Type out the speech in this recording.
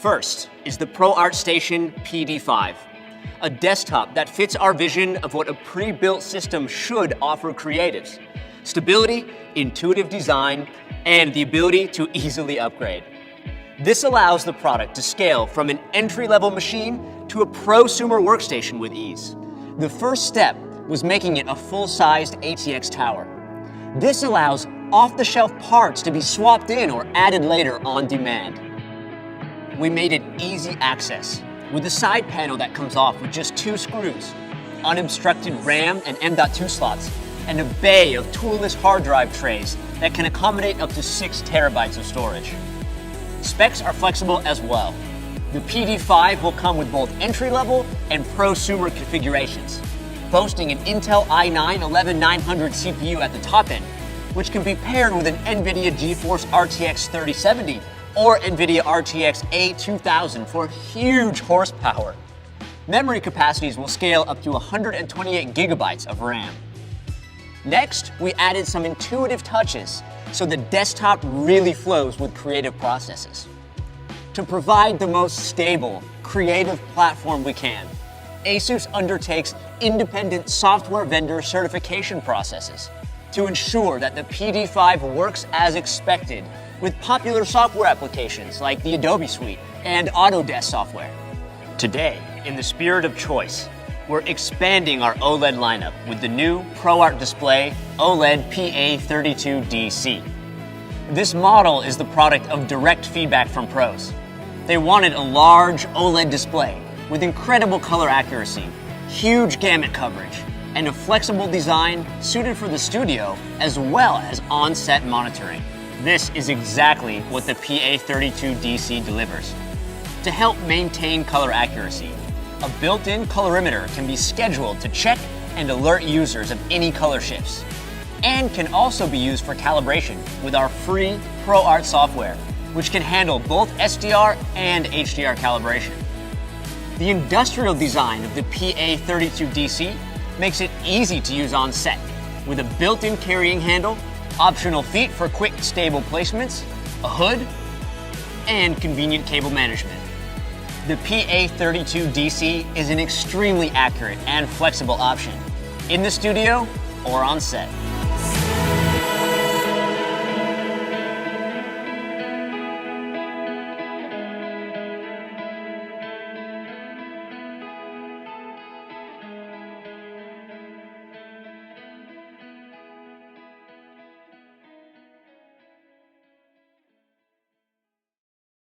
First is the ProArt Station PD5, a desktop that fits our vision of what a pre-built system should offer creatives: stability, intuitive design, and the ability to easily upgrade. This allows the product to scale from an entry-level machine to a prosumer workstation with ease. The first step was making it a full-sized ATX tower. This allows off-the-shelf parts to be swapped in or added later on demand. We made it easy access with a side panel that comes off with just 2 screws, unobstructed RAM and M.2 slots, and a bay of toolless hard drive trays that can accommodate up to 6 terabytes of storage. Specs are flexible as well. The PD5 will come with both entry-level and prosumer configurations, boasting an Intel i9-11900 CPU at the top end, which can be paired with an NVIDIA GeForce RTX 3070 or NVIDIA RTX A2000 for huge horsepower. Memory capacities will scale up to 128 gigabytes of RAM. Next, we added some intuitive touches so the desktop really flows with creative processes. To provide the most stable, creative platform we can, ASUS undertakes independent software vendor certification processes to ensure that the PD5 works as expected with popular software applications like the Adobe Suite and Autodesk software. Today, in the spirit of choice, we're expanding our OLED lineup with the new ProArt Display OLED PA32DC. This model is the product of direct feedback from pros. They wanted a large OLED display with incredible color accuracy, huge gamut coverage, and a flexible design suited for the studio as well as on-set monitoring. This is exactly what the PA32DC delivers. To help maintain color accuracy, a built-in colorimeter can be scheduled to check and alert users of any color shifts, and can also be used for calibration with our free ProArt software, which can handle both SDR and HDR calibration. The industrial design of the PA32DC makes it easy to use on set, with a built-in carrying handle, optional feet for quick, stable placements, a hood, and convenient cable management. The PA32DC is an extremely accurate and flexible option in the studio or on set.